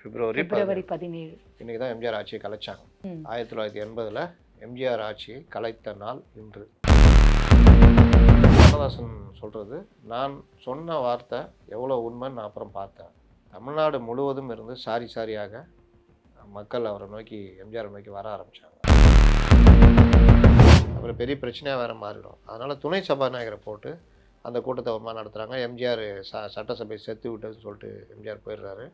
பிப்ரவரி பிப்ரவரி 17 இன்னைக்கு தான் எம்ஜிஆர் ஆட்சியை கலைச்சாங்க. 1980 எம்ஜிஆர் ஆட்சியை கலைத்த நாள் இன்று. கண்ணதாசன் சொல்கிறது, நான் சொன்ன வார்த்தை எவ்வளோ உண்மைன்னு நான் அப்புறம் பார்த்தேன். தமிழ்நாடு முழுவதும் இருந்து சாரி சாரியாக மக்கள் அவரை நோக்கி எம்ஜிஆரை நோக்கி வர ஆரம்பித்தாங்க. அப்புறம் பெரிய பிரச்சனையாக வேறு மாறிடும். அதனால் துணை சபாநாயகரை போட்டு அந்த கூட்டத்தை ஒரு மாதிரி நடத்துகிறாங்க. எம்ஜிஆர் சட்டசபை செத்து விட்டதுன்னு சொல்லிட்டு எம்ஜிஆர் போயிடுறாரு.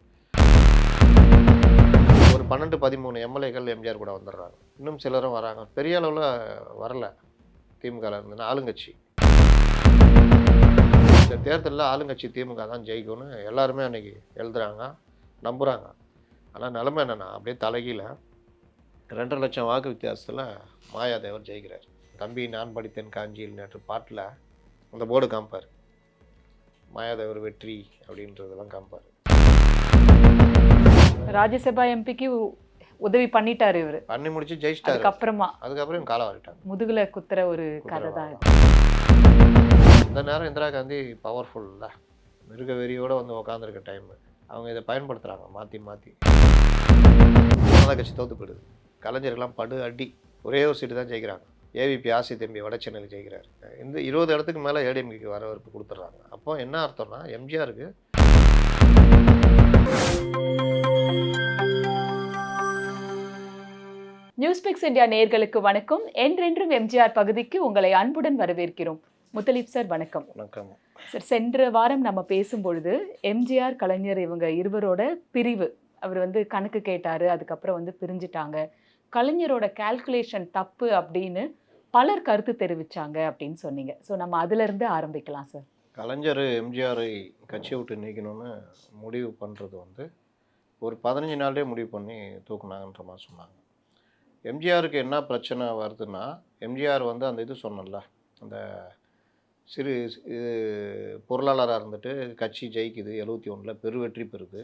ஒரு 12-13 எம்எல்ஏக்கள் எம்ஜிஆர் கூட வந்துடுறாங்க. இன்னும் சிலரும் வராங்க. பெரிய அளவில் வரல. திமுகவில் இருந்துன்னா ஆளுங்கட்சி. இந்த தேர்தலில் ஆளுங்கட்சி திமுக தான் ஜெயிக்கும்னு எல்லாருமே அன்றைக்கி எழுதுகிறாங்க, நம்புகிறாங்க. ஆனால் நிலைமை என்னென்னா அப்படியே தலைகீழ 2.5 லட்சம் வாக்கு வித்தியாசத்தில் மாயாதேவர் ஜெயிக்கிறார். தம்பி நான் படித்தேன் காஞ்சியில் நேற்று பாட்டில் அந்த போர்டு காமிப்பார். மாயாதேவர் வெற்றி அப்படின்றதெல்லாம் காமிப்பார். ராஜ்யசபா எம்பிக்கு உதவி பண்ணிட்டாரு இவர். பண்ணி முடிச்சு ஜெயிச்சிட்டாரு. அதுக்கப்புறம் காலம் வாரிட்டாங்க. முதுகுல குத்துற ஒரு கதை தான். இந்த நேரம் இந்திரா காந்தி பவர்ஃபுல்ல மிருக வெறியோடு வந்து உக்காந்துருக்க டைம். அவங்க இதை பயன்படுத்துகிறாங்க மாற்றி மாற்றி. ஜனதா கட்சி தோற்று போயிடுது. கலைஞர்கள்லாம் படு அடி. ஒரே ஒரு சீட்டு தான் ஜெயிக்கிறாங்க. ஏவிபி ஆசி தம்பி வட சென்னையில் ஜெயிக்கிறார். இந்த 20 இடத்துக்கு மேலே ஏடிஎம்கேக்கு வரவேற்பு கொடுத்துட்றாங்க. அப்போ என்ன அர்த்தம்னா எம்ஜிஆருக்கு நியூஸ்பிக்ஸ் இந்தியா நேயர்களுக்கு வணக்கம். என்றென்றும் எம்ஜிஆர் பகுதிக்கு உங்களை அன்புடன் வரவேற்கிறோம். முத்தலீப் சார் வணக்கம். வணக்கம் சார். சென்ற வாரம் நம்ம பேசும்பொழுது எம்ஜிஆர் கலைஞர் இவங்க இருவரோட பிரிவு, அவர் வந்து கணக்கு கேட்டார், அதுக்கப்புறம் வந்து பிரிஞ்சுட்டாங்க, கலைஞரோட கால்குலேஷன் தப்பு அப்படின்னு பலர் கருத்து தெரிவித்தாங்க அப்படின்னு சொன்னீங்க. ஸோ நம்ம அதிலிருந்து ஆரம்பிக்கலாம் சார். கலைஞர் எம்ஜிஆரை கட்சியை விட்டு நீக்கணும்னு முடிவு பண்ணுறது வந்து ஒரு 15 நாள்லேயே முடிவு பண்ணி தூக்குனாங்கன்ற மாதிரி சொன்னாங்க. எம்ஜிஆருக்கு என்ன பிரச்சனை வருதுன்னா, எம்ஜிஆர் வந்து அந்த இது சொன்னல, அந்த சிறு பொருளாளராக இருந்துட்டு கட்சி ஜெயிக்குது, 71 பெருவெற்றி பெறுது,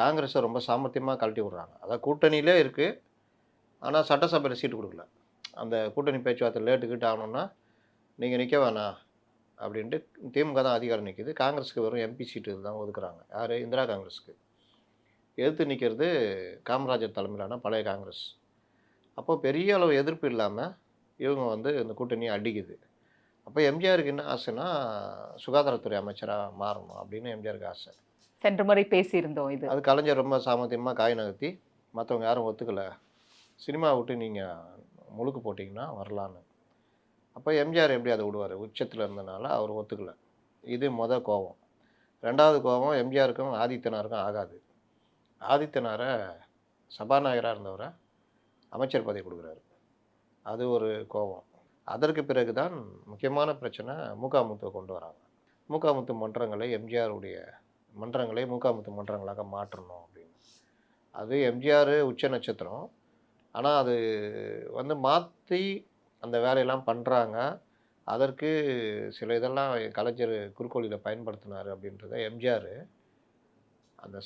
காங்கிரஸை ரொம்ப சாமர்த்தியமாக கழட்டி விட்றாங்க. அதான் கூட்டணியிலே இருக்குது, ஆனால் சட்டசபையில் சீட்டு கொடுக்கல. அந்த கூட்டணி பேச்சுவார்த்தை லேட்டுக்கிட்டு ஆகணும்னா நீங்கள் நிற்க வேணாம் அப்படின்ட்டு திமுக தான் அதிகாரம் நிற்கிது. காங்கிரஸுக்கு வெறும் எம்பி சீட்டு தான் ஒதுக்குறாங்க. யார்? இந்திரா காங்கிரஸுக்கு. எதிர்த்து நிற்கிறது காமராஜர் தலைமையிலான பழைய காங்கிரஸ். அப்போது பெரிய அளவு எதிர்ப்பு இல்லாமல் இவங்க வந்து இந்த கூட்டணியை அடிக்குது. அப்போ எம்ஜிஆருக்கு என்ன ஆசைன்னா சுகாதாரத்துறை அமைச்சராக மாறணும் அப்படின்னு எம்ஜிஆருக்கு ஆசை. சென்ற முறை பேசியிருந்தோம் இது. அது கலைஞர் ரொம்ப சாமர்த்தியமாக காய் நகர்த்தி மற்றவங்க யாரும் ஒத்துக்கலை, சினிமா விட்டு நீங்கள் முழுக்கு போட்டிங்கன்னா வரலான்னு. அப்போ எம்ஜிஆர் எப்படி அதை விடுவார்? உச்சத்தில் இருந்தனால அவர் ஒத்துக்கலை. இது கோபம். ரெண்டாவது கோபம் எம்ஜிஆருக்கும் ஆதித்தனாருக்கும் ஆகாது. ஆதித்தனாரை சபாநாயகராக இருந்தவரை அமைச்சர் பதவி கொடுக்குறாரு. அது ஒரு கோபம். அதற்கு பிறகு தான் முக்கியமான பிரச்சனை மூகாமுத்துவை கொண்டு வராங்க. மூகாமுத்து மன்றங்களை எம்ஜிஆருடைய மன்றங்களை மூகாமுத்து மன்றங்களாக மாற்றணும் அப்படின்னு. அது எம்ஜிஆர் உச்ச நட்சத்திரம். ஆனால் அது வந்து மாற்றி அந்த வேலையெல்லாம் பண்ணுறாங்க. அதற்கு சில இதெல்லாம் கலைஞர் குறுக்கோளியில் பயன்படுத்தினார் அப்படின்றத எம்ஜிஆர் அந்த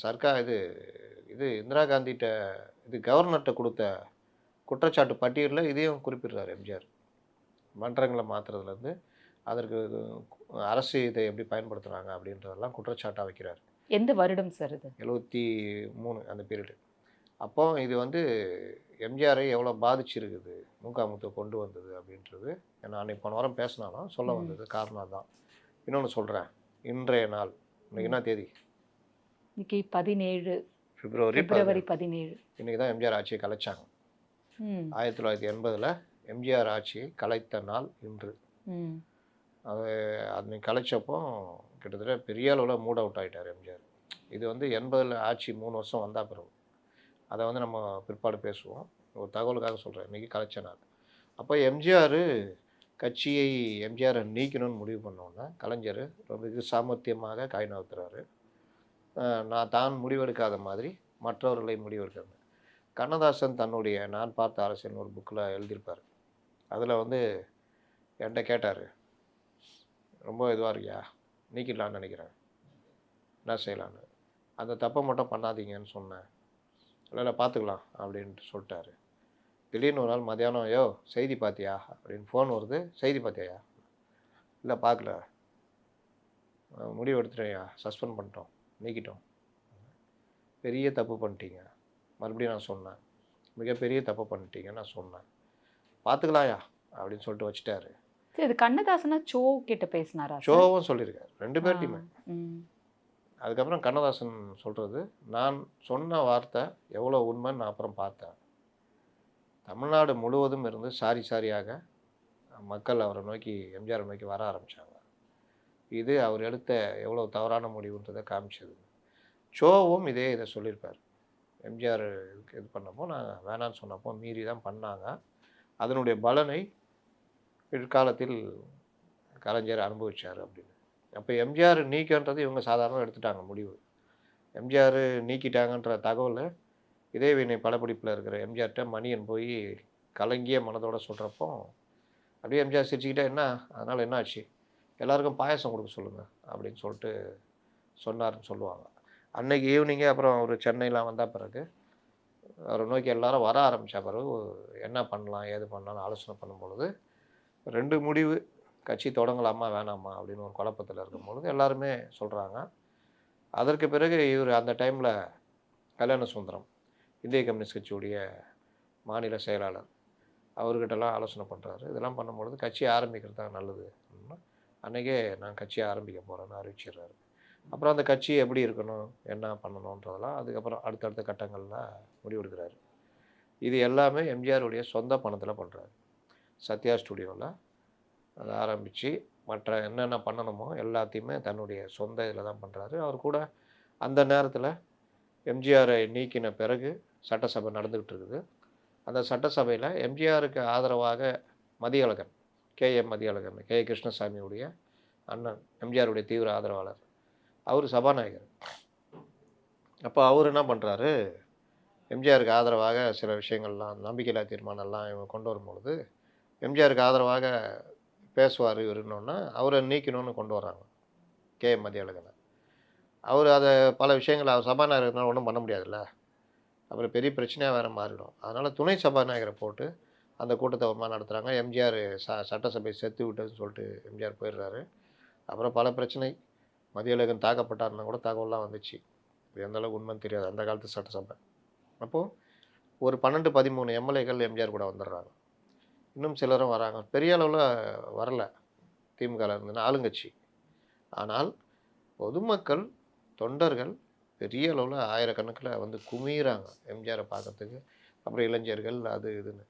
இது இந்திரா காந்திகிட்ட இது கவர்னர்கிட்ட கொடுத்த குற்றச்சாட்டு பட்டியலில் இதையும் குறிப்பிடுறார் எம்ஜிஆர். மன்றங்களை மாற்றுறதுலேருந்து அதற்கு அரசு இதை எப்படி பயன்படுத்துகிறாங்க அப்படின்றதெல்லாம் குற்றச்சாட்டாக வைக்கிறார். எந்த வருடம் சார் இது? 73 அந்த பீரியடு. அப்போ இது வந்து எம்ஜிஆரை எவ்வளோ பாதிச்சிருக்குது மூகாமுத்து கொண்டு வந்தது அப்படின்றது நான் அன்றைக்கி போன வாரம் பேசினாலும் சொல்ல வந்தது காரணம் தான். இன்னொன்று சொல்கிறேன். இன்றைய நாள் இன்றைக்கி என்ன தேதி? இன்னைக்கு 17 பிப்ரவரி 17. இன்றைக்கி தான் எம்ஜிஆர் ஆட்சியை கலைச்சாங்க. 1980 எம்ஜிஆர் ஆட்சியை கலைத்த நாள் இன்று. அது அன்றைக்கி கலைச்சப்போ கிட்டத்தட்ட பெரிய அளவில் மூட் அவுட் ஆகிட்டார் எம்ஜிஆர். இது வந்து 80 ஆட்சி 3 வருஷம் வந்தால் பிறகு அதை வந்து நம்ம பிற்பாடு பேசுவோம். ஒரு தகவலுக்காக சொல்கிறேன், இன்றைக்கி கலைச்ச நாள். அப்போ எம்ஜிஆரை நீக்கணும்னு முடிவு பண்ணோன்னே கலைஞர் ரொம்ப சாமர்த்தியமாக காய் நகர்த்துறாரு. நான் தான் முடிவெடுக்காத மாதிரி மற்றவர்களை முடிவெடுக்கிறது. கண்ணதாசன் தன்னுடைய நான் பார்த்த அரசியல் ஒரு புக்கில் எழுதியிருப்பார். அதில் வந்து என்கிட்ட கேட்டார், ரொம்ப இதுவாக இருக்கியா, நீக்கிடலான்னு நினைக்கிறேன், என்ன செய்யலான்னு. அந்த தப்பை மட்டும் பண்ணாதீங்கன்னு சொன்னேன். இல்லை பார்த்துக்கலாம் அப்படின்ட்டு சொல்லிட்டாரு. திடீர்னு ஒரு நாள் மத்தியானம், யோ செய்தி பார்த்தியா அப்படின்னு ஃபோன் வருது. செய்தி பார்த்தியா? இல்லை பார்க்கல, முடிவு எடுத்துட்டேயா, சஸ்பெண்ட் பண்ணிட்டோம், நீக்கிட்டோம். பெரிய தப்பு பண்ணிட்டீங்க. மறுபடியும் நான் சொன்னேன். மிகப்பெரிய தப்பு பண்ணிட்டீங்கன்னு நான் சொன்னேன். பார்த்துக்கலாம்யா அப்படின்னு சொல்லிட்டு வச்சுட்டாரு. சரி, இது கண்ணதாசனா சோ கிட்ட பேசினாரா சார்? ஷோவும் சொல்லியிருக்காரு 2 ஆ, பேர்ட்டையுமே. ம். அதுக்கப்புறம் கண்ணதாசன் சொல்கிறது, நான் சொன்ன வார்த்தை எவ்வளோ உண்மைன்னு நான் அப்புறம் பார்த்தேன். தமிழ்நாடு முழுவதும் இருந்து சாரி சாரியாக மக்கள் அவரை நோக்கி எம்ஜிஆரை நோக்கி வர ஆரம்பித்தாங்க. இது அவர் எடுத்த எவ்வளோ தவறான முடிவுன்றதை காமிச்சது. ஷோவும் இதை சொல்லியிருப்பார். எம்ஜிஆர் இது பண்ணப்போ நான் வேணான்னு சொன்னப்போ மீறி தான் பண்ணாங்க. அதனுடைய பலனை பிற்காலத்தில் கலைஞர் அனுபவிச்சார் அப்படின்னு. அப்போ எம்ஜிஆர் நீக்கன்றது இவங்க சாதாரணமாக எடுத்துட்டாங்க முடிவு. எம்ஜிஆர் நீக்கிட்டாங்கன்ற தகவல் இதயவீணை படப்பிடிப்பில் இருக்கிற எம்ஜிஆர்கிட்ட மணியன் போய் கலங்கிய மனதோட சொல்கிறப்போ அப்படியே எம்ஜிஆர் சிரிச்சுக்கிட்டே, என்ன அதனால் என்ன ஆச்சு, எல்லாருக்கும் பாயாசம் கொடுக்க சொல்லுங்கள் அப்படின்னு சொல்லிட்டு சொன்னார்னு சொல்லுவாங்க. அன்னைக்கு ஈவினிங்கே அப்புறம் அவர் சென்னையில் வந்த பிறகு அவரை நோக்கி எல்லாரும் வர ஆரம்பித்த பிறகு என்ன பண்ணலாம் ஏது பண்ணலாம்னு ஆலோசனை பண்ணும்பொழுது 2 முடிவு, கட்சி தொடங்கலாமா வேணாமா அப்படின்னு ஒரு குழப்பத்தில் இருக்கும்பொழுது எல்லாருமே சொல்கிறாங்க. அதற்கு பிறகு இவர் அந்த டைமில் கல்யாண சுந்தரம் இந்திய கம்யூனிஸ்ட் கட்சியுடைய மாநில செயலாளர் அவர்கிட்டலாம் ஆலோசனை பண்ணுறாரு. இதெல்லாம் பண்ணும்பொழுது கட்சி ஆரம்பிக்கிறது தான் நல்லது அப்படின்னா, அன்றைக்கே நான் கட்சியை ஆரம்பிக்க போகிறேன்னு அறிவிச்சிடுறாரு. அப்புறம் அந்த கட்சி எப்படி இருக்கணும் என்ன பண்ணணுன்றதெல்லாம் அதுக்கப்புறம் அடுத்தடுத்த கட்டங்களில் முடிவெடுக்கிறாரு. இது எல்லாமே எம்ஜிஆருடைய சொந்த பணத்தில் பண்ணுறாரு. சத்யா ஸ்டுடியோவில் அதை ஆரம்பித்து மற்ற என்னென்ன பண்ணணுமோ எல்லாத்தையுமே தன்னுடைய சொந்த இதில் தான் பண்ணுறாரு. அவர் கூட அந்த நேரத்தில் எம்ஜிஆரை நீக்கின பிறகு சட்டசபை நடந்துக்கிட்டு இருக்குது. அந்த சட்டசபையில் எம்ஜிஆருக்கு ஆதரவாக மதியழகன், கேஎம் மதியழகன், கே கிருஷ்ணசாமியுடைய அண்ணன், எம்ஜிஆருடைய தீவிர ஆதரவாளர், அவர் சபாநாயகர். அப்போ அவர் என்ன பண்ணுறாரு, எம்ஜிஆருக்கு ஆதரவாக சில விஷயங்கள்லாம் நம்பிக்கையில்லா தீர்மானம்லாம் இவங்க கொண்டு வரும்பொழுது எம்ஜிஆருக்கு ஆதரவாக பேசுவார் இவருன்னொன்னா அவரை நீக்கணும்னு கொண்டு வராங்க கேஎம் மதியழகனை. அவர் அதை பல விஷயங்கள் அவர் சபாநாயகர்னால ஒன்றும் பண்ண முடியாதுல்ல, அப்புறம் பெரிய பிரச்சனையாக வேறு மாறிடும். அதனால் துணை சபாநாயகரை போட்டு அந்த கூட்டத்தை ஒரு மாதிரி நடத்துகிறாங்க. எம்ஜிஆர் சட்டசபை செத்து விட்டதுன்னு சொல்லிட்டு எம்ஜிஆர் போயிடுறாரு. அப்புறம் பல பிரச்சனை, மதியழகன் தாக்கப்பட்டார்னா கூட தகவல்லாம் வந்துச்சு. இது எந்த அளவுக்கு உண்மைன்னு தெரியாது அந்த காலத்து சட்டசபை. அப்போது ஒரு 12, 13 எம்எல்ஏக்கள் எம்ஜிஆர் கூட வந்துடுறாங்க. இன்னும் சிலரும் வராங்க. பெரிய அளவில் வரல திமுகவில் இருந்துன்னா ஆளுங்கட்சி. ஆனால் பொதுமக்கள், தொண்டர்கள் பெரிய அளவில் ஆயிரக்கணக்கில் வந்து குமிறாங்க எம்ஜிஆரை பார்க்கறதுக்கு. அப்புறம் இளைஞர்கள் அது இதுன்னு.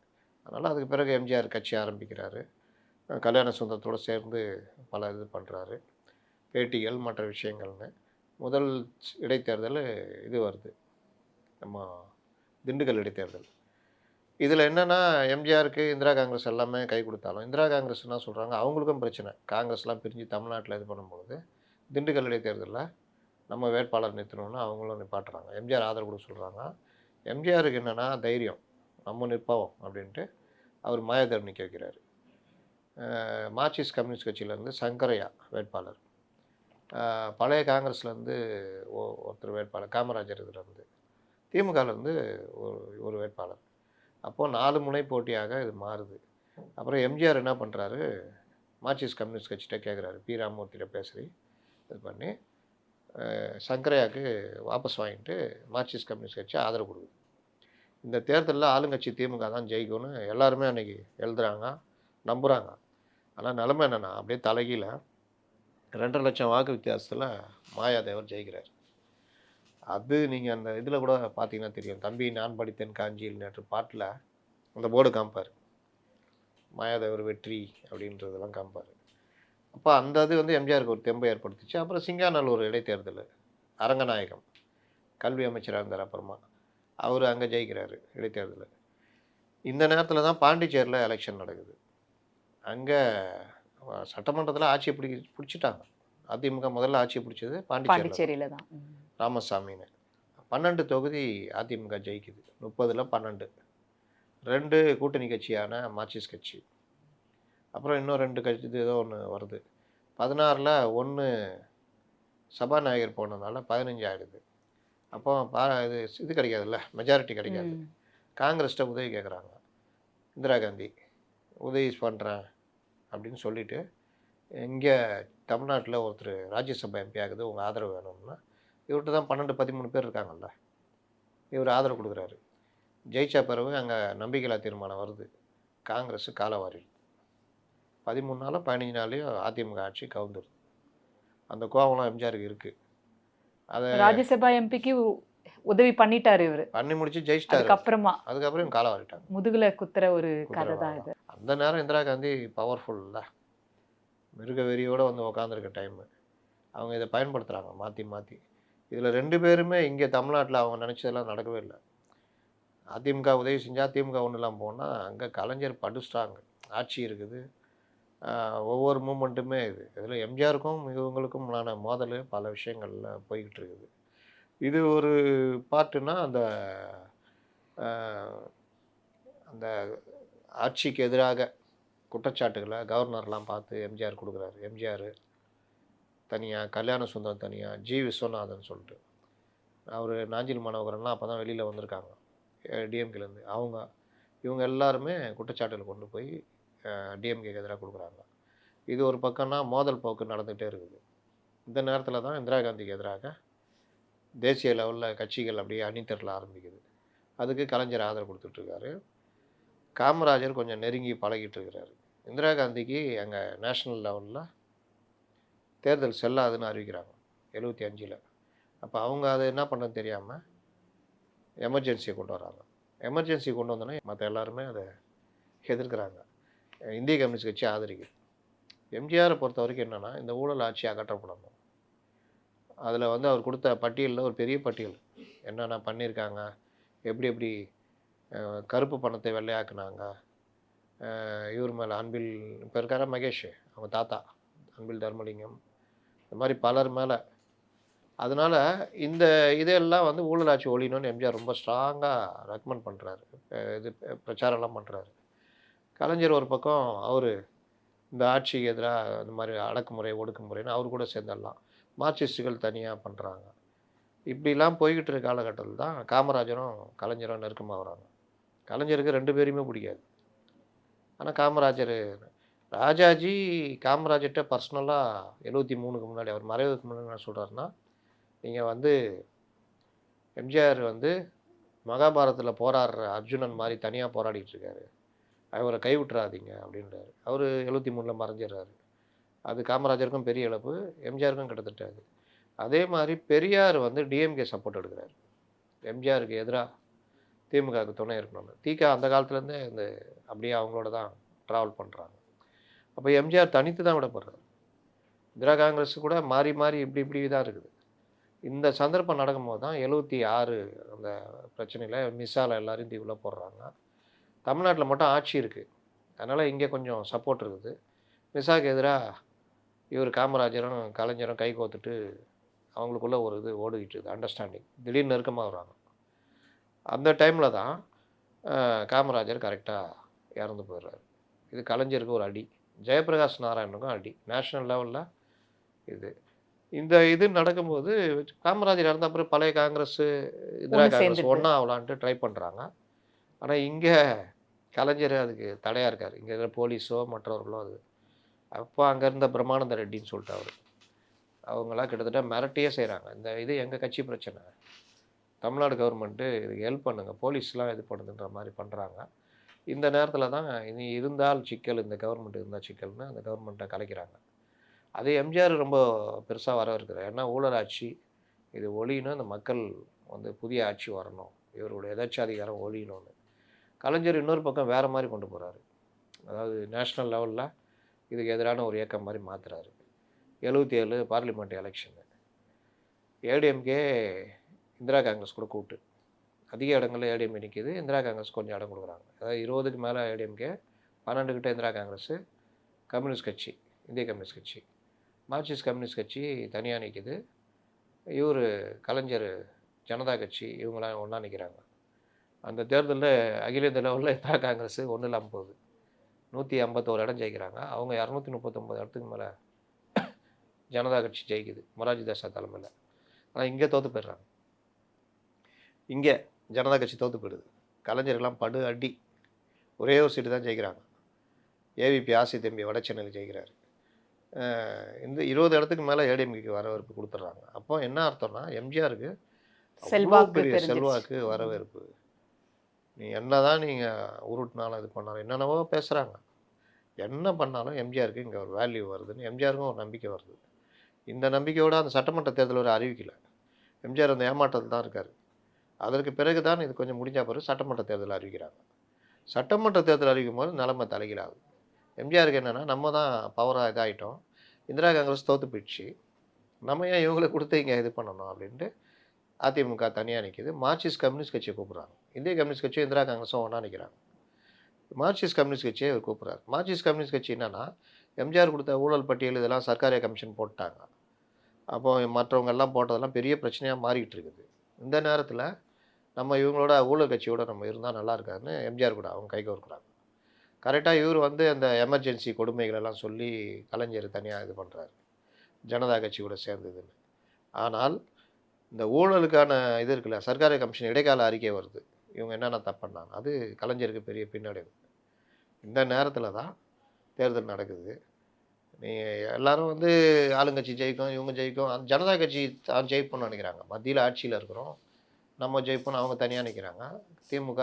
அதனால் அதுக்கு பிறகு எம்ஜிஆர் கட்சி ஆரம்பிக்கிறாரு. கல்யாண சுந்தரத்தோடு சேர்ந்து பல இது பண்ணுறாரு, பேட்டிகள் மற்ற விஷயங்கள்னு. முதல் இடைத்தேர்தல் இது வருது, நம்ம திண்டுக்கல் இடைத்தேர்தல். இதில் என்னென்னா எம்ஜிஆருக்கு இந்திரா காங்கிரஸ் எல்லாமே கை கொடுத்தாலும் இந்திரா காங்கிரஸ் என்ன சொல்கிறாங்க, அவங்களுக்கும் பிரச்சனை. காங்கிரஸ்லாம் பிரிஞ்சு தமிழ்நாட்டில் இது பண்ணும்பொழுது திண்டுக்கல் இடைத்தேர்தலில் நம்ம வேட்பாளர் நிறுத்தணும்னு அவங்களும் நிப்பாட்டுறாங்க. எம்ஜிஆர் ஆதரவு கொடுக்க சொல்கிறாங்க. எம்ஜிஆருக்கு என்னென்னா தைரியம், நம்ம நிற்போம் அப்படின்ட்டு அவர் மாயாதேவ் நிற்க வைக்கிறார். மார்க்சிஸ்ட் கம்யூனிஸ்ட் கட்சியிலேருந்து சங்கரையா வேட்பாளர், பழைய காங்கிரஸ்லேருந்து ஒருத்தர் வேட்பாளர் காமராஜர், இதிலேருந்து திமுகலேருந்து ஒரு வேட்பாளர். அப்போது 4 முனை போட்டியாக இது மாறுது. அப்புறம் எம்ஜிஆர் என்ன பண்ணுறாரு, மார்க்சிஸ்ட் கம்யூனிஸ்ட் கட்சிகிட்ட கேட்குறாரு, பி ராமமூர்த்திகிட்ட பேசி இது பண்ணி சங்கரையாவுக்கு வாபஸ் வாங்கிட்டு மார்க்சிஸ்ட் கம்யூனிஸ்ட் கட்சி ஆதரவு கொடுக்குது. இந்த தேர்தலில் ஆளுங்கட்சி திமுக தான் ஜெயிக்கும்னு எல்லாருமே அன்றைக்கி எழுதுகிறாங்க, நம்புகிறாங்க. ஆனால் நிலைமை என்னென்னா அப்படியே தலைகீழ 2.5 லட்சம் வாக்கு வித்தியாசத்தில் மாயாதேவர் ஜெயிக்கிறார். அது நீங்கள் அந்த இதில் கூட பார்த்தீங்கன்னா தெரியும், தம்பி நான் படித்தேன் காஞ்சியில் நேற்று பாட்டில் அந்த போர்டு காமிப்பார், மாயாதேவர் வெற்றி அப்படின்றதெல்லாம் காமிப்பார். அப்போ அந்த இது வந்து எம்ஜிஆருக்கு ஒரு தெம்பை ஏற்படுத்துச்சு. அப்புறம் சிங்காநல்லூர் இடைத்தேர்தல், அரங்கநாயகம் கல்வி அமைச்சராக இருந்தார், அப்புறமா அவர் அங்கே ஜெயிக்கிறாரு இடைத்தேர்தல். இந்த நேரத்தில் தான் பாண்டிச்சேரியில் எலெக்ஷன் நடக்குது. அங்கே சட்டமன்றத்தில் ஆட்சியை பிடிச்சிட்டாங்க. அதிமுக முதல்ல ஆட்சியை பிடிச்சது பாண்டிச்சேரியில் தான், ராமசாமின்னு. 12 தொகுதி அதிமுக ஜெயிக்குது, 30ல் 12. 2 கூட்டணி கட்சியான மார்க்சிஸ்ட் கட்சி, அப்புறம் இன்னும் 2 கட்சி ஏதோ ஒன்று வருது. 16ல் 1 சபாநாயகர் போனதுனால 15 ஆகிடுது. அப்போ இது கிடைக்காதுல்ல, மெஜாரிட்டி கிடைக்காது. காங்கிரஸ்கிட்ட உதவி கேட்குறாங்க. இந்திரா காந்தி உதவி பண்ணுறேன் அப்படின்னு சொல்லிவிட்டு, இங்கே தமிழ்நாட்டில் ஒருத்தர் ராஜ்யசபா எம்பி ஆகுது, உங்கள் ஆதரவு வேணும்னா இவர்கிட்ட தான் 12, 13 பேர் இருக்காங்கல்ல, இவர் ஆதரவு கொடுக்குறாரு. ஜெயிச்ச பிறகு அங்கே நம்பிக்கையில்லா தீர்மானம் வருது. காங்கிரஸ் காலவாரி 13 நாளோ 15 நாள்லயோ அதிமுக ஆட்சி கவுந்துருது. அந்த கோவம்லாம் எம்ஜிஆருக்கு இருக்குது. அதை ராஜ்யசபா எம்பிக்கு உதவி பண்ணிட்டாரு இவரு. பண்ணி முடிச்சு ஜெயிச்சிட்டாரு. அதுக்கப்புறமா அதுக்கப்புறம் இவங்க காலவாரிட்டாங்க. முதுகுல குத்துற ஒரு கதை தான் இது. அந்த நேரம் இந்திரா காந்தி பவர்ஃபுல்ல மிருக வெறியோடு வந்து உக்காந்துருக்க டைமு. அவங்க இதை பயன்படுத்துகிறாங்க மாற்றி மாற்றி. இதில் 2 பேருமே இங்கே தமிழ்நாட்டில் அவங்க நினச்சதெல்லாம் நடக்கவே இல்லை. அதிமுக உதவி செஞ்சால் திமுக ஒன்றும் இல்லாமல் போனால் அங்கே கலைஞர் படுஸ்ட்ராங் ஆட்சி இருக்குது. ஒவ்வொரு மூமெண்ட்டுமே இதில் எம்ஜிஆருக்கும் இவங்களுக்கும்லான மோதல் பல விஷயங்களில் போய்கிட்டு இருக்குது. இது ஒரு பார்ட்டுனா அந்த அந்த ஆட்சிக்கு எதிராக குற்றச்சாட்டுகளை கவர்னர்லாம் பார்த்து எம்ஜிஆர் கொடுக்குறாரு. எம்ஜிஆர் தனியாக, கல்யாண சுந்தரம் தனியாக, ஜி விஸ்வநாதன் சொல்லிட்டு அவர் நாஞ்சில் மனோகரன்லாம் அப்போ தான் வெளியில் வந்திருக்காங்க டிஎம்கேலேருந்து. இவங்க எல்லாருமே குற்றச்சாட்டுகளை கொண்டு போய் டிஎம்கேக்கு எதிராக கொடுக்குறாங்க. இது ஒரு பக்கம்னா மோதல் போக்கு நடந்துகிட்டே இருக்குது. இந்த நேரத்தில் தான் இந்திரா காந்திக்கு எதிராக தேசிய லெவலில் கட்சிகள் அப்படியே அணிதிரள ஆரம்பிக்குது. அதுக்கு கலைஞர் ஆதரவு கொடுத்துட்ருக்காரு. காமராஜர் கொஞ்சம் நெருங்கி பழகிட்டு இருக்கிறாரு. இந்திரா காந்திக்கு அங்கே நேஷ்னல் லெவலில் தேர்தல் செல்லாதுன்னு அறிவிக்கிறாங்க 75. அப்போ அவங்க அதை என்ன பண்ணது தெரியாமல் எமர்ஜென்சியை கொண்டு வராங்க. எமர்ஜென்சி கொண்டு வந்தோன்னே மற்ற எல்லாருமே அதை எதிர்க்கிறாங்க. இந்திய கம்யூனிஸ்ட் கட்சி ஆதரிக்குது. எம்ஜிஆரை பொறுத்த வரைக்கும் என்னென்னா இந்த ஊழல் ஆட்சி அகற்றப்படணும். அதில் வந்து அவர் கொடுத்த பட்டியலில் ஒரு பெரிய பட்டியல் என்னென்ன பண்ணியிருக்காங்க, எப்படி கருப்பு பணத்தை வெள்ளையாக்குனாங்க. இவர் மேலே அன்பில் இப்போ இருக்கார மகேஷ், அவங்க தாத்தா அன்பில் தர்மலிங்கம், இந்த மாதிரி பலர் மேலே. அதனால் இந்த இதெல்லாம் வந்து ஊழல் ஆட்சி ஒழியணும்னு எம்ஜிஆர் ரொம்ப ஸ்ட்ராங்காக ரெக்கமெண்ட் பண்ணுறாரு. இது பிரச்சாரம்லாம் பண்ணுறாரு. கலைஞர் ஒரு பக்கம் அவர் இந்த ஆட்சிக்கு எதிராக இந்த மாதிரி அடக்குமுறை ஒடுக்குமுறைன்னு அவர் கூட சேர்ந்துடலாம். மார்க்சிஸ்டுகள் தனியாக பண்ணுறாங்க. இப்படிலாம் போய்கிட்டு இருக்க காலகட்டத்தில் தான் காமராஜரும் கலைஞரும் நெருக்கமாக வராங்க. கலைஞருக்கு 2 பேரையுமே பிடிக்காது. ஆனால் காமராஜர், ராஜாஜி காமராஜர்கிட்ட பர்சனலாக 73க்கு முன்னாடி அவர் மறைவுக்கு முன்னாடி என்ன சொல்கிறாருன்னா, நீங்கள் வந்து எம்ஜிஆர் வந்து மகாபாரதத்தில் போராடுற அர்ஜுனன் மாதிரி தனியாக போராடிட்டு இருக்காரு, அவரை கைவிட்டுறாதீங்க அப்படின்றாரு. அவர் 73ல் மறைஞ்சிடுறாரு. அது காமராஜருக்கும் பெரிய இழப்பு, எம்ஜிஆருக்கும் கிட்டத்தட்ட அது. அதே மாதிரி பெரியார் வந்து டிஎம்கே சப்போர்ட் எடுக்கிறார். எம்ஜிஆருக்கு எதிராக திமுகவுக்கு துணை இருக்கணும்னு. திக அந்த காலத்துலேருந்தே இந்த அப்படியே அவங்களோட தான் ட்ராவல் பண்ணுறாங்க. அப்போ எம்ஜிஆர் தனித்து தான் விடப்படுறாரு. இந்திரா காங்கிரஸ் கூட மாறி மாறி இப்படி தான் இருக்குது. இந்த சந்தர்ப்பம் நடக்கும்போது தான் 76 அந்த பிரச்சனையில் மிஸ்ஸால் எல்லாரையும் தீவில் போடுறாங்க. தமிழ்நாட்டில் மட்டும் ஆட்சி இருக்குது, அதனால் இங்கே கொஞ்சம் சப்போர்ட் இருக்குது. மிஸ்ஸாவுக்கு எதிராக இவர் காமராஜரும் கலைஞரும் கை கோத்துட்டு அவங்களுக்குள்ள ஒரு இது ஓடிக்கிட்டு இருக்குது, அண்டர்ஸ்டாண்டிங். திடீர்னு நெருக்கமாக வராங்க. அந்த டைமில் தான் காமராஜர் கரெக்டாக இறந்து போயிடுறாரு. இது கலைஞருக்கு ஒரு அடி, ஜெயபிரகாஷ் நாராயணனுக்கும் அடி, நேஷ்னல் லெவலில். இது நடக்கும்போது காமராஜர் இறந்த அப்புறம் பழைய காங்கிரஸ் இந்திரா காங்கிரஸ் ஒன்றா ஆகலான்ட்டு ட்ரை பண்ணுறாங்க. ஆனால் இங்கே கலைஞர் அதுக்கு தடையாக இருக்கார். இங்கே இருக்கிற போலீஸோ மற்றவர்களோ அது. அப்போ அங்கே இருந்த பிரம்மானந்த ரெட்டின்னு சொல்லிட்டு அவங்களாம் கிட்டத்தட்ட மிரட்டியே செய்கிறாங்க. இது எங்கள் கட்சி பிரச்சனை, தமிழ்நாடு கவர்மெண்ட்டு இதுக்கு ஹெல்ப் பண்ணுங்கள், போலீஸ்லாம் இது பண்ணுதுன்ற மாதிரி பண்ணுறாங்க. இந்த நேரத்தில் தான் இனி இருந்தால் சிக்கல், இந்த கவர்மெண்ட் இருந்தால் சிக்கல்னு அந்த கவர்மெண்ட்டை கலைக்கிறாங்க. அது எம்ஜிஆர் ரொம்ப பெருசாக வரவேற்கிறார். ஏன்னா ஊழல் ஆட்சி இது ஒழியணும், இந்த மக்கள் வந்து புதிய ஆட்சி வரணும், இவருடைய எதாச்சாதிகாரம் ஒழியணும்னு. கலைஞர் இன்னொரு பக்கம் வேறு மாதிரி கொண்டு போகிறாரு. அதாவது நேஷ்னல் லெவலில் இதுக்கு எதிரான ஒரு இயக்கம் மாதிரி மாற்றுறாரு. 77 பார்லிமெண்ட் எலெக்ஷனு, ஏடிஎம்கே இந்திரா காங்கிரஸ் கூட கூட்டு அதிக இடங்களில் ஏடிஎம்கே நிற்கிது, இந்திரா காங்கிரஸ் கொஞ்சம் இடம் கொடுக்குறாங்க. அதாவது 20க்கு மேலே ஏடிஎம்கே, 12 கிட்ட இந்திரா காங்கிரஸ், கம்யூனிஸ்ட் கட்சி, இந்திய கம்யூனிஸ்ட் கட்சி, மார்க்சிஸ்ட் கம்யூனிஸ்ட் கட்சி தனியாக நிற்கிது. இவர் கலைஞர் ஜனதா கட்சி, இவங்களாம் ஒன்றா நிற்கிறாங்க. அந்த தேர்தலில் அகில இந்திய லெவலில் இந்திரா காங்கிரஸ் ஒன்றும் இல்லாமல் போகுது, 151 இடம் ஜெயிக்கிறாங்க. அவங்க 239 இடத்துக்கு மேலே ஜனதா கட்சி ஜெயிக்குது மொரார்ஜி தேசாய் தலைமையில். ஆனால் இங்கே தோற்று போயிடுறாங்க. இங்கே ஜனதா கட்சி தோற்று போயிடுது. கலைஞர்கள்லாம் படு அடி, ஒரே ஒரு சீட்டு தான் ஜெயிக்கிறாங்க. ஏவிபி ஆசி தம்பி வட சென்னையில் ஜெயிக்கிறாரு. இந்த 20 இடத்துக்கு மேலே ஏடிஎம்கேக்கு வரவேற்பு கொடுத்துட்றாங்க. அப்போ என்ன அர்த்தம்னா எம்ஜிஆருக்கு அவ்வளோ செல்வாக்கு பெரிய தெரிஞ்சிருச்சு. செல்வாக்கு, வரவேற்பு. நீ என்னதான் நீங்கள் உருட்டினாலும் இது பண்ணாலும் என்னென்னவோ பேசுகிறாங்க. என்ன பண்ணாலும் எம்ஜிஆருக்கு இங்கே ஒரு வேல்யூ வருதுன்னு எம்ஜிஆருக்கும் ஒரு நம்பிக்கை வருது. இந்த நம்பிக்கையோட அந்த சட்டமன்ற தேர்தல் வரை அறிவிக்கல. எம்ஜிஆர் அந்த ஏமாற்றத்தில் தான் இருக்காரு. அதற்கு பிறகு தான் இது கொஞ்சம் முடிஞ்ச பிறகு சட்டமன்ற தேர்தல் அறிவிக்கிறாங்க. சட்டமன்ற தேர்தல் அறிவிக்கும்போது நிலைமை தலைகீழாகுது. எம்ஜிஆருக்கு என்னன்னா, நம்ம தான் பவரா இதாயிட்டோம். இந்திரா காங்கிரஸ் தோத்து போயிடுச்சு. நம்ம ஏன் இவங்களுக்கு குடுத்து இங்க இது பண்ணணும் அப்படின்ட்டு அதிமுக தனியா நிக்குது. மார்க்சிஸ்ட் கம்யூனிஸ்ட் கட்சிய கூப்பிடுறாங்க. இந்திய கம்யூனிஸ்ட் கட்சியும் இந்திரா காங்கிரஸும் ஒண்ணா நிக்கிறாங்க. மார்க்சிஸ்ட் கம்யூனிஸ்ட் கட்சிய இவர் கூப்பிடுறாரு. மார்க்சிஸ்ட் கம்யூனிஸ்ட் கட்சி என்னன்னா, எம்ஜிஆர் குடுத்த ஊழல் பட்டியல் இதெல்லாம் சர்க்காரியா கமிஷன் போட்டுட்டாங்க. அப்போ மற்றவங்க எல்லாம் போட்டதெல்லாம் பெரிய பிரச்சனையா மாறிக்கிட்டு இருக்குது. இந்த நேரத்துல நம்ம இவங்களோட ஊழல் கட்சியோட நம்ம இருந்தா நல்லா இருக்காதுன்னு எம்ஜிஆர் கூட அவங்க கைகோர்க்குறாங்க. கரெக்ட்டா இவர் வந்து அந்த எமர்ஜென்சி கொடுமைகள் எல்லாம் சொல்லி கலைஞர் தனியா இது பண்றாரு. ஜனதா கட்சி கூட சேர்ந்ததுன்னு. ஆனால் இந்த ஊழலுக்கான இது இருக்குல்ல, சர்க்காரிய கமிஷன் இடைக்கால அறிக்கை வருது. இவங்க என்னென்ன தப்பு பண்ணாங்க. அது கலைஞருக்கு பெரிய பின்னடைவு. இந்த நேரத்தில தான் தேர்தல் நடக்குது. நீங்க எல்லாரும் வந்து ஆளுங்கட்சி ஜெயிக்கும், இவங்க ஜெயிக்கும். அந்த ஜனதா கட்சி தான் ஜெயிப்போம்னு நெனைக்கிறாங்க. மத்தியில ஆட்சியில இருக்கிறோம். நம்ம ஜெயிப்போம்னு அவங்க தனியா நிக்கிறாங்க. திமுக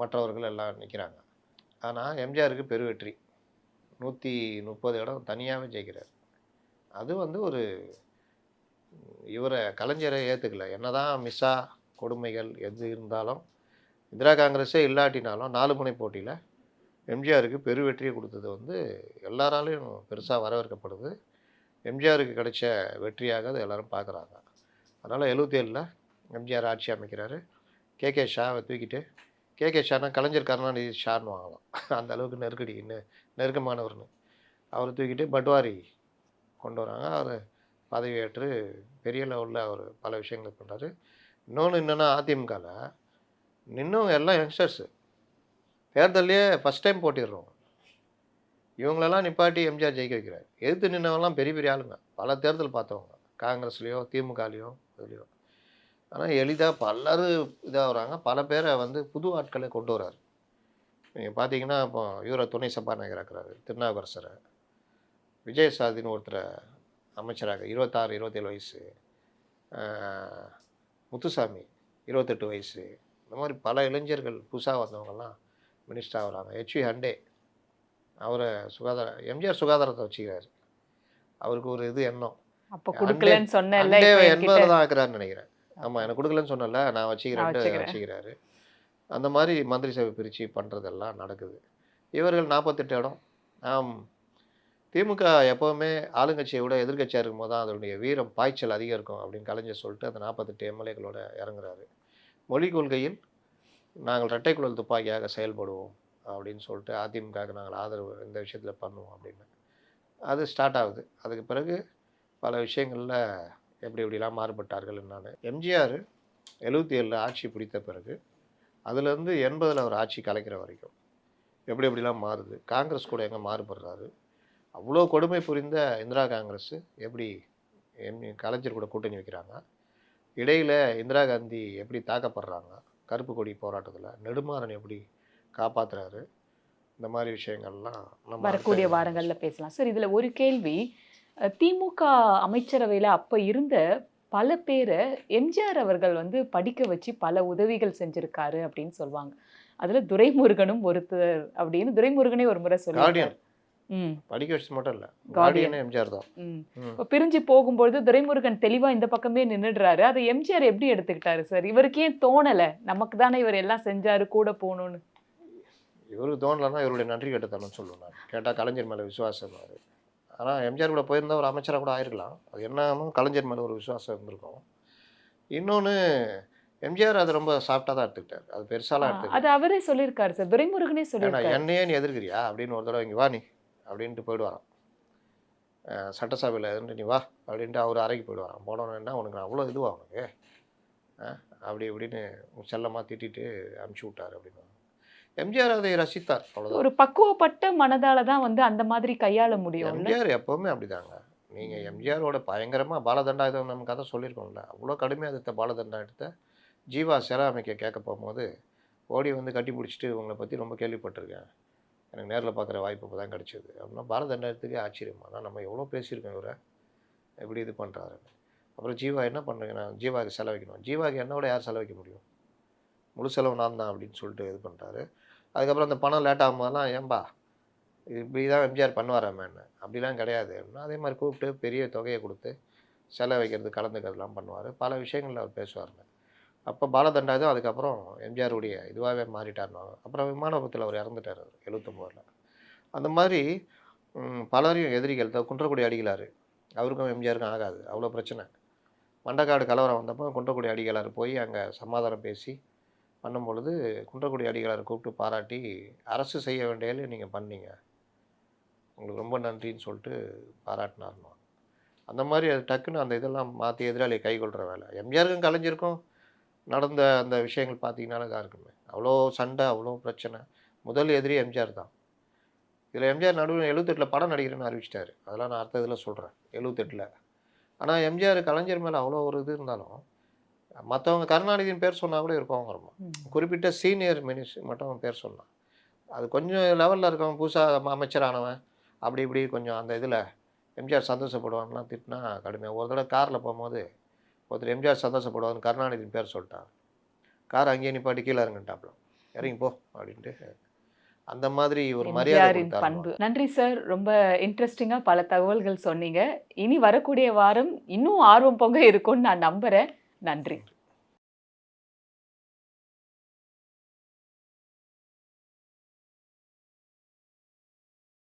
மற்றவர்கள் எல்லாம் நிக்கிறாங்க. ஆனா எம்ஜிஆருக்கு பெருவெற்றி. 130 இடம் தனியாவே ஜெயிக்கிறார். அது வந்து ஒரு இவர கலைஞரை ஏத்துக்கல. என்னதான் மிஸ்ஸா கொடுமைகள் எது இருந்தாலும், இந்திரா காங்கிரஸே இல்லாட்டினாலும் 4 முனை போட்டியில எம்ஜிஆருக்கு பெருவெற்றியை குடுத்தது வந்து எல்லாராலயும் பெருசா வரவேற்கப்படுது. எம்ஜிஆருக்கு கிடைச்ச வெற்றியாக அத எல்லாரும் பார்க்குறாங்க. அதனால 77ல எம்ஜிஆர் ஆட்சி அமைக்கிறாரு. கே.கே. ஷாவ தூக்கிட்டு கே.கே. ஷான்னா கலைஞர் கருணாநிதி ஷான்னு வாங்கலாம். அந்த அளவுக்கு நெருக்கமானவர்ன்னு. அவர தூக்கிட்டு பட்வாரி கொண்டு வராங்க. அவரு பதவியேற்று பெரிய லெவல்ல அவரு பல விஷயங்கள் பண்றாரு. இன்னொன்னு என்னன்னா அதிமுகல நின்னவங்க எல்லாம் யங்ஸ்டர்ஸு. தேர்தல்லயே ஃபர்ஸ்ட் டைம் போட்டியிடுறவங்க. இவங்களெல்லாம் நிப்பாட்டி எம்ஜிஆர் ஜெயிக்க வைக்கிறாரு. எதிர்த்து நின்னவங்கலாம் பெரிய பெரிய ஆளுங்க. பல தேர்தல் பார்த்தவங்க. காங்கிரஸ்லயோ, திமுகலயோ இதுலயோ. ஆனா எளிதா பலரும் இதாகுறாங்க. பல பேர வந்து புது ஆட்கள கொண்டு வராரு. நீங்க பார்த்தீங்கன்னா, இப்போ இவர துணை சபாநாயகர் ஆக்குறாரு. திருநாவுக்கரசர. விஜயசாதின்னு ஒருத்தர அமைச்சராக 26, 27 வயசு. ஆ முத்துசாமி 28 வயசு. இந்த மாரி பல இளைஞர்கள் புதுசா வந்தவங்கலாம் மினிஸ்டர் ஆகுறாங்க. ஹெச்.வி. ஹண்டே அவர எம்ஜிஆர் சுகாதாரத்த வச்சுக்கிறாரு. அவருக்கு ஒரு இது எண்ணம். அப்ப ஹண்டே குடுக்கலன்னு சொன்னேல்ல, ஹண்டேவ இப்ப என்கிட்ட 80ல தான் ஆக்குறாருன்னு நெனைக்கிறேன். ஆமா, எனக்கு குடுக்கலன்னு சொன்னேன்ல, நான் நான் வச்சுக்கிறேன்ட்டு வச்சுக்கிறேன். வச்சுக்கிறாரு. அந்த மாரி மந்திரி சபை பிரிச்சு பண்றதெல்லாம் நடக்குது. இவர்கள் 48 இடம். ஆம். திமுக எப்பவுமே ஆளுங்கட்சிய விட எதிர்க்கட்சியா இருக்கும்போது தான் அதனுடைய வீரம், பாய்ச்சல் அதிகம் இருக்கும் அப்படின்னு கலைஞர் சொல்லிட்டு அந்த 48 எம்எல்ஏக்களோட இறங்குறாரு. மொழிக் கொள்கையில் நாங்கள் இரட்டை குழல் துப்பாக்கியாக செயல்படுவோம் அப்படின்னு சொல்லிட்டு அதிமுகவுக்கு நாங்கள் ஆதரவு இந்த விஷயத்துல பண்ணுவோம் அப்படின்னு. அது ஸ்டார்ட் ஆகுது. அதுக்கு பிறகு பல விஷயங்கள்ல எப்படி எப்படிலாம் மாறுபட்டார்கள் என்னான்னு. எம்ஜிஆர் 77ல ஆட்சி பிடித்த பிறகு அதுலேருந்து 80ல அவர் ஆட்சி கலைக்கிற வரைக்கும் எப்படி எப்படிலாம் மாறுது. காங்கிரஸ் கூட எங்கே மாறுபடுறாரு. அவ்வளோ கொடுமை புரிந்த இந்திரா காங்கிரஸ் எப்படி கலைஞர் கூட கூட்டணி வைக்கிறாங்க. இடையில இந்திரா காந்தி எப்படி தாக்கப்படுறாங்க. கருப்பு கொடி போராட்டத்தில் நெடுமாறன் எப்படி காப்பாத்துறாரு. இந்த மாதிரி விஷயங்கள்லாம் நம்ம வரக்கூடிய அடுத்த வாரங்கள்ல பேசலாம். சார், இதுல ஒரு கேள்வி. திமுக அமைச்சரவையில அப்ப இருந்த பல பேர எம்ஜிஆர் அவர்கள் வந்து படிக்க வச்சு பல உதவிகள் செஞ்சிருக்காரு அப்படின்னு சொல்லுவாங்க. அதுல துரைமுருகனும் ஒருத்தர் அப்படின்னு துரைமுருகனே ஒரு முறை சொல்லியிருக்காரு. கார்டியன் ம். படிக்க வச்சது மட்டும் இல்லை, கார்டியன். கார்டியனே எம்ஜிஆர் தான். ம். ம். இப்ப பிரிஞ்சு போகும்பொழுது துரைமுருகன் தெளிவா இந்த பக்கமே நின்னுடுறாரு. அதை எம்ஜிஆர் எப்படி எடுத்துக்கிட்டாரு சார்? இவருக்கு ஏன் தோணல? நமக்கு தானே இவர் எல்லாம் செஞ்சாரு கூட போகணும்னு. இவருக்கு தோணலைன்னா இவருடைய நன்றி கெட்டத்தனம்னு சொல்லுவேன் நான். கேட்டால் கலைஞர் மேலே விசுவாசம். ஆனால் எம்ஜிஆர் கூட போயிருந்தா ஒரு அமைச்சராக கூட ஆயிருக்கலாம். அது என்னன்னு கலைஞர் மேலே ஒரு விசுவாசம் இருந்திருக்கும். இன்னொன்று எம்ஜிஆர் அது ரொம்ப சாஃப்டாக தான் எடுத்துக்கிட்டார். அது பெருசாலாம் அது எடுத்துக்கல. அவரே சொல்லியிருக்காரு சார். துரைமுருகனே ஏன்னா சொல்லியிருக்காரு. என்னையே நீ எதிர்க்கிறியா அப்படின்னு ஒரு தடவை இங்கே வா நீ அப்படின்ட்டு போயிடுவாராம். சட்டசபையில் இருந்து நீ வா அப்படின்ட்டு அவர் அறைக்கு போயிடுவாராம். போனோன்னா உனக்கு அவ்வளோ இதுவா உனக்கு அப்படி இப்படின்னு செல்லமாக திட்டிட்டு அனுப்பிச்சி விட்டார் அப்படின்னு. எம்ஜிஆர் அதை ரசித்தார், அவ்வளோதான். ஒரு பக்குவப்பட்ட மனதால தான் வந்து அந்த மாதிரி கையாள முடியும்ல. எம்ஜிஆர் எப்பவுமே அப்படிதாங்க. நீங்கள் எம்ஜிஆரோட பயங்கரமாக பாலதண்டாயுதம் நம்ம கதை சொல்லியிருக்கோம்ல, அவ்வளோ கடுமையாக எதிர்த்த பாலதண்டாயுதத்தை ஜீவா சிலை அமைக்க கேட்க போகும்போது ஓடி வந்து கட்டி பிடிச்சிட்டு உங்களை பற்றி ரொம்ப கேள்விப்பட்டிருக்கேன், எனக்கு நேரில் பார்க்குற வாய்ப்பு இப்போ தான் கிடச்சிது அப்படின்னா பாலதண்டாயுதத்துக்கே ஆச்சரியம். ஆனால் நம்ம எவ்வளோ பேசியிருக்கோம் இவரை எப்படி இது பண்ணுறாருன்னு. அப்புறம் ஜீவா என்ன பண்ணுங்க, நான் ஜீவாவுக்கு செலவைக்கணும். ஜீவாவுக்கு என்னை விட யார் செலவைக்க முடியும்? முழு செலவு நான் தான் அப்படின்னு சொல்லிட்டு இது பண்ணுறாரு. அதுக்கப்புறம் அந்த பணம் லேட் ஆகும்போதெல்லாம், ஏன்பா இப்படி தான் எம்ஜிஆர் பண்ணுவாராமே என்ன? அப்படிலாம் கிடையாது அப்படின்னா, அதே மாதிரி கூப்பிட்டு பெரிய தொகையை கொடுத்து செலவு வைக்கிறது, கலந்துக்கிறதுலாம் பண்ணுவார். பல விஷயங்கள்ல அவர் பேசுவாருங்க. அப்போ பாலதண்டாயுதம் அதுக்கப்புறம் எம்ஜிஆருடைய இதுவாகவே மாறிட்டார்னாங்க. அப்புறம் விமான விபத்தில் அவர் இறந்துட்டார் 79ல். அந்த மாதிரி பலரையும் எதிரிகள் குன்றக்குடி அடிகளார், அவருக்கும் எம்ஜிஆருக்கும் ஆகாது, அவ்வளோ பிரச்சனை. மண்டக்காடு கலவரம் வந்தப்போ குன்றக்குடி அடிகளார் போய் அங்கே சமாதானம் பேசி பண்ணும்பொழுது, குன்றக்குடி அடிகளாரை கூப்பிட்டு பாராட்டி, அரசு செய்ய வேண்டியதை நீங்கள் பண்ணீங்க, உங்களுக்கு ரொம்ப நன்றின்னு சொல்லிட்டு பாராட்டினார்னோம். அந்த மாதிரி அது டக்குன்னு அந்த இதெல்லாம் மாற்றி எதிராளியை கைக்கொள்கிற வேலை. எம்ஜிஆருக்கும் கலைஞருக்கும் நடந்த அந்த விஷயங்கள் பார்த்தீங்கன்னாலே இதாக இருக்குமே. அவ்வளோ சண்டை, அவ்வளோ பிரச்சனை. முதல் எதிரி எம்ஜிஆர் தான். இதில் எம்ஜிஆர் நடுவில் 78ல் படம் நடிக்கிறேன்னு அறிவிச்சிட்டாரு. அதெல்லாம் நான் அடுத்த இதில் சொல்கிறேன். 78ல். ஆனால் எம்ஜிஆர் கலைஞர் மேலே அவ்வளோ ஒரு இது இருந்தாலும், மற்றவங்க கருணாநிதியின் பேர் சொன்னால் கூட இருக்கும் ரொம்ப. குறிப்பிட்ட சீனியர் மினிஸ்டர் மட்டும் பேர் சொன்னான். அது கொஞ்சம் லெவலில் இருக்கவன், புதுசாக அமைச்சரானவன், அப்படி இப்படி கொஞ்சம் அந்த இதில் எம்ஜிஆர் சந்தோஷப்படுவான்லாம் திட்டினா கடுமையாக. ஒரு தடவை காரில் போகும்போது ஒருத்தர் எம்ஜிஆர் சந்தோஷப்படுவார்னு கருணாநிதியின் பேர் சொல்லிட்டான். கார் அங்கேயே நிப்பாட்டி கீழே இறங்கிட்டாப்புல, இறங்கி போ அப்படின்ட்டு. அந்த மாதிரி ஒரு மரியாதை எம்ஜிஆரின் பண்பு. நன்றி சார். ரொம்ப இன்ட்ரெஸ்டிங்கா பல தகவல்கள் சொன்னீங்க. இனி வரக்கூடிய வாரம் இன்னும் ஆர்வம் பொங்க இருக்கும்னு நான் நம்புறேன். நன்றி.